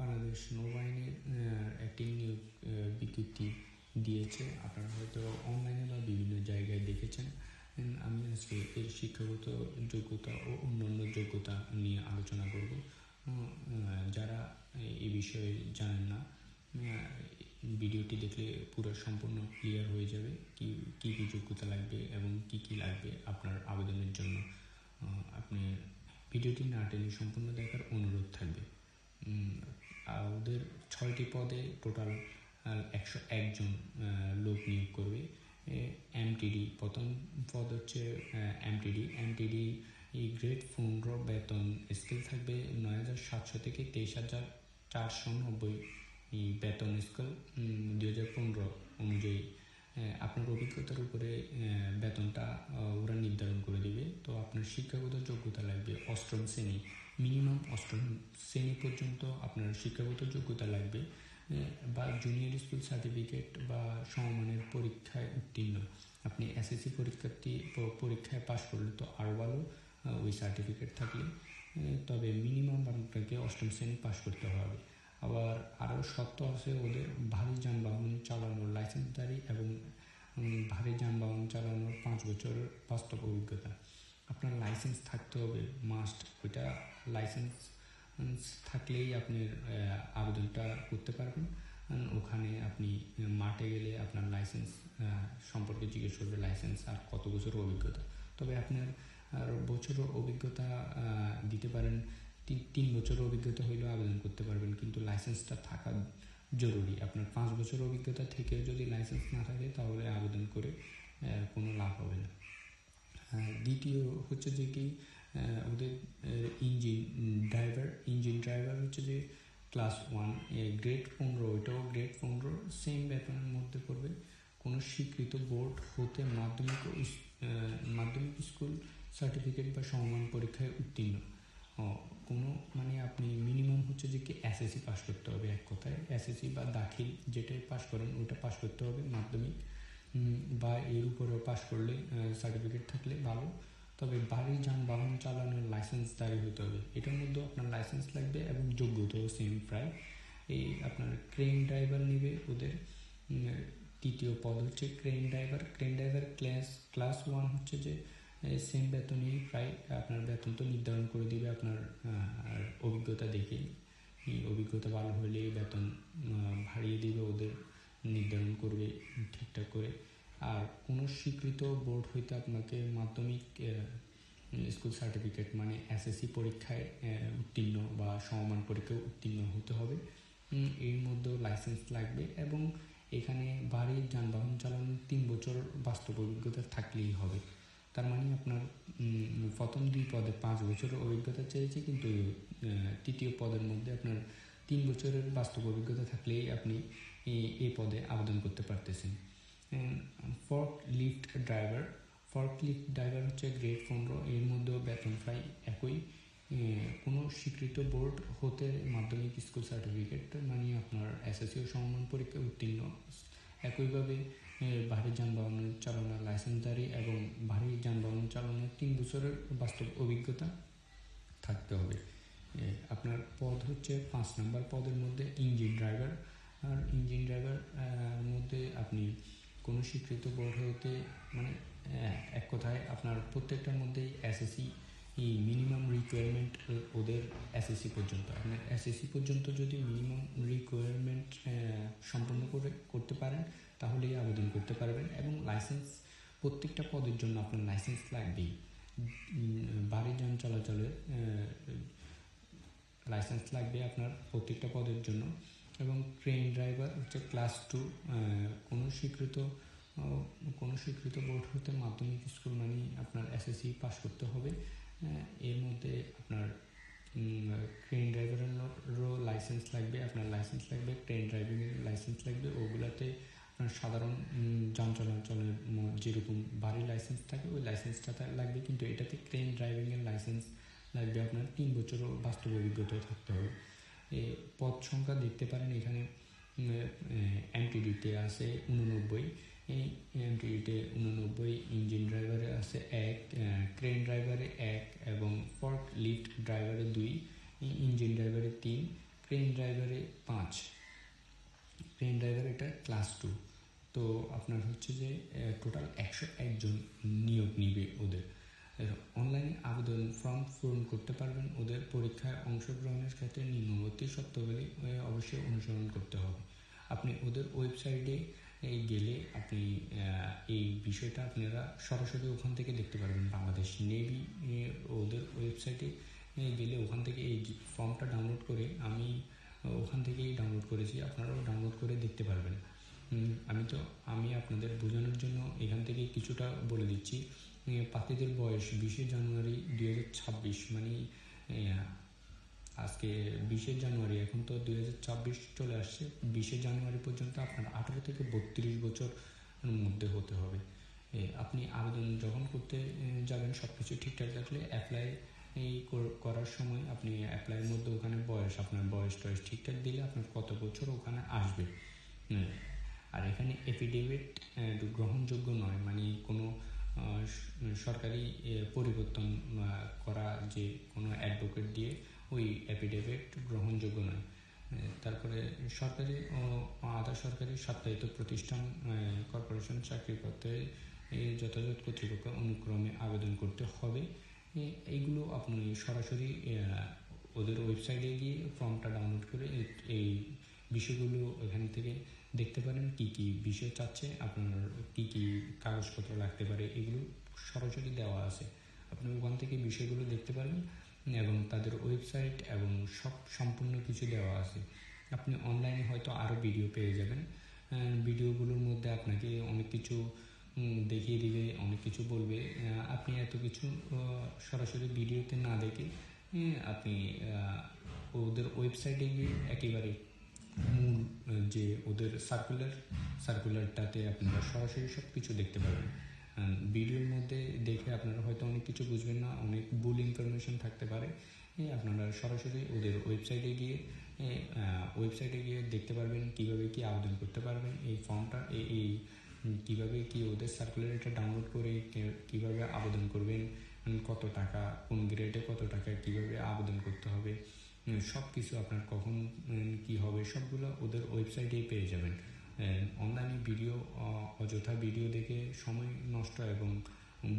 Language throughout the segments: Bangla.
বাংলাদেশ নৌবাহিনীর একটি নিয়োগ বিজ্ঞপ্তি দিয়েছে। আপনারা হয়তো অনলাইনে বা বিভিন্ন জায়গায় দেখেছেন। আমি আজকে এর শিক্ষাগত যোগ্যতা ও অন্যান্য যোগ্যতা নিয়ে আলোচনা করব। যারা এই বিষয়ে জানেন না, ভিডিওটি দেখলে পুরো সম্পূর্ণ ক্লিয়ার হয়ে যাবে কি কি যোগ্যতা লাগবে এবং কি লাগবে আপনার আবেদনের জন্য। আপনি ভিডিওটি না টেনে সম্পূর্ণ দেখার অনুরোধ থাকবে। ওদের 6টি পদে টোটাল 101 জন লোক নিয়োগ করবে। এমটিডি প্রথম পদ হচ্ছে এমটিডি গ্রেড 15 বেতন স্কেল থাকবে 9,700 থেকে 23,490 বেতন স্কেল 2015 অনুযায়ী। আপনার অভিজ্ঞতার উপরে বেতনটা ওরা নির্ধারণ করে দেবে। তো আপনার শিক্ষাগত যোগ্যতা লাগবে 8ম শ্রেণী, মিনিমাম 8ম শ্রেণী পর্যন্ত আপনার শিক্ষাগত যোগ্যতা লাগবে, বা জুনিয়র স্কুল সার্টিফিকেট বা সমমানের পরীক্ষায় উত্তীর্ণ। আপনি এসএসসি পরীক্ষায় পাশ করলে তো আরও ভালো, ওই সার্টিফিকেট থাকলে। তবে মিনিমাম আপনাকে 8ম শ্রেণী পাশ করতে হবে। আবার আরও শর্ত আছে ওদের, ভারী যানবাহন চালানোর লাইসেন্সধারী এবং ভারী যানবাহন চালানোর 5 বছরের বাস্তব অভিজ্ঞতা। আপনার লাইসেন্স থাকতে হবে মাস্ট। ওইটা লাইসেন্স থাকলেই আপনি আবেদনটা করতে পারবেন। ওখানে আপনি মাঠে গেলে আপনার লাইসেন্স সম্পর্কে জিজ্ঞেস করবে, লাইসেন্স আর কত বছর অভিজ্ঞতা। তবে আপনার বছরের অভিজ্ঞতা দিতে পারেন, 3 বছরের অভিজ্ঞতা হইলেও আবেদন করতে পারবেন, কিন্তু লাইসেন্সটা থাকা জরুরি। আপনার 5 বছরের অভিজ্ঞতা থেকেও যদি লাইসেন্স না থাকে তাহলে আবেদন করে কোনো লাভ হবে না। দ্বিতীয় হচ্ছে যে কি, ওদের ইঞ্জিন ড্রাইভার হচ্ছে যে ক্লাস 1 গ্রেড 15, ওইটাও গ্রেড 15 সেম বেতনের মধ্যে পড়বে। কোনো স্বীকৃত বোর্ড হতে মাধ্যমিক স্কুল সার্টিফিকেট বা সমমান পরীক্ষায় উত্তীর্ণ। কোনো আপনি মিনিমাম হচ্ছে যে কি এসএসসি পাস করতে হবে। এক কথায় এসএসসি বা দাখিল যেটাই পাস করেন ওটা পাস করতে হবে, মাধ্যমিক বা এর উপরেও পাস করলে সার্টিফিকেট থাকলে ভালো। তবে ভারী যানবাহন চালানোর লাইসেন্সধারী হতে হবে। এটার মধ্যে আপনার লাইসেন্স লাগবে এবং যোগ্যতাও সেম প্রায়। এই আপনার ক্রেন ড্রাইভার নেবে ওদের। তৃতীয় পদ হচ্ছে ক্রেন ড্রাইভার ক্লাস 1 হচ্ছে যে সেম বেতনই প্রায়। আপনার বেতন তো নির্ধারণ করে দিবে আপনার অভিজ্ঞতা দেখে। অভিজ্ঞতা ভালো হলে বেতন বাড়িয়ে দিবে, ওদের নির্ধারণ করবে ঠিকঠাক করে। আর কোনো স্বীকৃত বোর্ড হইতে আপনাকে মাধ্যমিক স্কুল সার্টিফিকেট এসএসসি পরীক্ষায় উত্তীর্ণ বা সমমান পরীক্ষায় উত্তীর্ণ হতে হবে। এর মধ্যেও লাইসেন্স লাগবে এবং এখানে ভারী যানবাহন চালানোর 3 বছর বাস্তব অভিজ্ঞতা থাকলেই হবে। তার আপনার প্রথম 2 পদে 5 বছরের অভিজ্ঞতা চেয়েছে, কিন্তু তৃতীয় পদের মধ্যে আপনার 3 বছরের বাস্তব অভিজ্ঞতা থাকলেই আপনি এই পদে আবেদন করতে পারতেছেন। ফর্কলিফট ড্রাইভার হচ্ছে গ্রেড 15, এর মধ্যেও বেতন প্রায় একই। কোনো স্বীকৃত বোর্ড হতে মাধ্যমিক স্কুল সার্টিফিকেট আপনার এসএসসি ও সমমান পরীক্ষায় উত্তীর্ণ। একইভাবে ভারী যানবাহন চালানোর লাইসেন্সধারী এবং ভারী যানবাহন চালানোর 3 বছরের বাস্তব অভিজ্ঞতা থাকতে হবে। আপনার পদ হচ্ছে 5 নম্বর পদের মধ্যে ইঞ্জিন ড্রাইভার। আর ইঞ্জিন ড্রাইভার মধ্যে আপনি কোনো স্বীকৃত বোর্ড হতে এক কথায় আপনার প্রত্যেকটার মধ্যেই এসএসসি মিনিমাম রিকোয়ারমেন্ট ওদের এসএসসি পর্যন্ত। আপনার এসএসসি পর্যন্ত যদি মিনিমাম রিকোয়ারমেন্ট সম্পন্ন করতে পারেন তাহলেই আবেদন করতে পারবেন। এবং লাইসেন্স প্রত্যেকটা পদের জন্য আপনার লাইসেন্স লাগবেই। ভারী যান চলাচলের লাইসেন্স লাগবে আপনার প্রত্যেকটা পদের জন্য। এবং ট্রেন ড্রাইভার হচ্ছে ক্লাস 2, কোনো স্বীকৃত বোর্ড হতে মাধ্যমিক স্কুল আপনার এসএসসি পাস করতে হবে। এর মধ্যে আপনার ট্রেন ড্রাইভারেরও লাইসেন্স লাগবে, আপনার লাইসেন্স লাগবে, ট্রেন ড্রাইভিংয়ের লাইসেন্স লাগবে। ওগুলাতে আপনার সাধারণ যান চলাচলের যেরকম ভারী লাইসেন্স থাকে ওই লাইসেন্সটা লাগবে, কিন্তু এটাতে ট্রেন ড্রাইভিংয়ের লাইসেন্স লাগবে আপনার 3 বছরও বাস্তব অভিজ্ঞতা থাকতে হবে। পদ সংখ্যা দেখতে পারেন এখানে। এমটিডিতে আছে 89, এই এমটিডিতে 89, ইঞ্জিন ড্রাইভারে আছে 1, ক্রেন ড্রাইভারে 1 এবং ফর্ক লিফট ড্রাইভারে 2, ইঞ্জিন ড্রাইভারে 3, ক্রেন ড্রাইভারে 5, ক্রেন ড্রাইভার এটা ক্লাস 2। তো আপনার হচ্ছে যে টোটাল 101 জন নিয়োগ নিবে ওদের। অনলাইনে আবেদন ফর্ম পূরণ করতে পারবেন। ওদের পরীক্ষায় অংশগ্রহণের ক্ষেত্রে নিম্নবর্তী শর্তাবলী অবশ্যই অনুসরণ করতে হবে। আপনি ওদের ওয়েবসাইটে গেলে আপনি এই বিষয়টা আপনারা সরাসরি ওখান থেকে দেখতে পারবেন। বাংলাদেশ নেভি ওদের ওয়েবসাইটে গেলে ওখান থেকে এই ফর্মটা ডাউনলোড করে, আমি ওখান থেকেই ডাউনলোড করেছি, আপনারাও ডাউনলোড করে দেখতে পারবেন। আমি আপনাদের বোঝানোর জন্য এখান থেকে কিছুটা বলে দিচ্ছি। প্রার্থীদের বয়স 20 জানুয়ারি 2026, মানে আজকে 20 জানুয়ারি, এখন তো 2026 চলে আসছে। 20 জানুয়ারি পর্যন্ত আপনার 18 থেকে 32 বছর মধ্যে হতে হবে। আপনি আবেদন যখন করতে যাবেন সব কিছু ঠিকঠাক থাকলে অ্যাপ্লাই করার সময় আপনি অ্যাপ্লাইয়ের মধ্যে ওখানে আপনার বয়স টয়স ঠিকঠাক দিলে আপনার কত বছর ওখানে আসবে। আর এখানে এফিডেভিট গ্রহণযোগ্য নয়, মানে কোনো সরকারি পরিবর্তন করা যে কোনো অ্যাডভোকেট দিয়ে ওই অ্যাফিডেভিট গ্রহণযোগ্য নয়। তারপরে সরকারি ও আধা সরকারি স্বায়ত্তশাসিত প্রতিষ্ঠান, কর্পোরেশন, চাকরি পত্রে যথাযথ কর্তৃপক্ষ অনুক্রমে আবেদন করতে হবে। এইগুলো আপনি সরাসরি ওদের ওয়েবসাইটে গিয়ে ফর্মটা ডাউনলোড করে এই বিষয়গুলো এখান থেকে দেখতে পারেন। কি কি বিষয় চাচ্ছে, আপনার কি কি কাগজপত্র লাগতে পারে, এগুলো সরাসরি দেওয়া আছে। আপনি ওখান থেকে বিষয়গুলো দেখতে পারেন এবং তাদের ওয়েবসাইট এবং সম্পূর্ণ কিছু দেওয়া আছে। আপনি অনলাইনে হয়তো আরও ভিডিও পেয়ে যাবেন। ভিডিওগুলোর মধ্যে আপনাকে অনেক কিছু দেখিয়ে দিবে, অনেক কিছু বলবে। আপনি এত কিছু সরাসরি ভিডিওতে না দেখে আপনি ওদের ওয়েবসাইটে গিয়ে একেবারে মূল যে ওদের সার্কুলারটাতে আপনারা সরাসরি সব কিছু দেখতে পাবেন। ভিডিওর মধ্যে দেখে আপনারা হয়তো অনেক কিছু বুঝবেন না, অনেক ভুল ইনফরমেশন থাকতে পারে। আপনারা সরাসরি ওদের ওয়েবসাইটে গিয়ে দেখতে পারবেন কীভাবে কি আবেদন করতে পারবেন এই ফর্মটা, এই কীভাবে কি ওদের সার্কুলারটা ডাউনলোড করে কীভাবে আবেদন করবেন, কত টাকা, কোন গ্রেডে কত টাকা, কীভাবে আবেদন করতে হবে, সব কিছু আপনার কখন কি হবে সবগুলো ওদের ওয়েবসাইটেই পেয়ে যাবেন। অনলাইনে ভিডিও, অযথা ভিডিও দেখে সময় নষ্ট এবং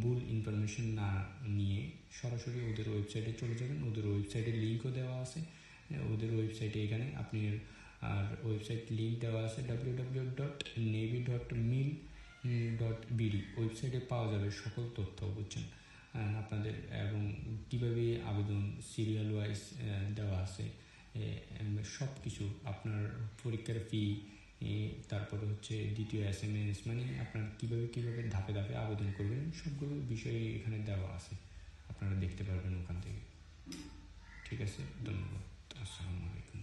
ভুল ইনফরমেশন না নিয়ে সরাসরি ওদের ওয়েবসাইটে চলে যাবেন। ওদের ওয়েবসাইটের লিঙ্কও দেওয়া আছে। ওদের ওয়েবসাইটে এখানে আপনি আর ওয়েবসাইট লিঙ্ক দেওয়া আছে www.navy.mil.bd, ওয়েবসাইটে পাওয়া যাবে সকল তথ্য, বুঝছেন আপনাদের। এবং কীভাবে আবেদন সিরিয়াল ওয়াইজ দেওয়া আছে সব কিছু, আপনার পরীক্ষার ফি, তারপরে হচ্ছে দ্বিতীয় SMS, মানে আপনার কীভাবে ধাপে ধাপে আবেদন করবেন সবগুলো বিষয়ে এখানে দেওয়া আছে, আপনারা দেখতে পারবেন ওখান থেকে। ঠিক আছে, ধন্যবাদ, আসসালামু আলাইকুম।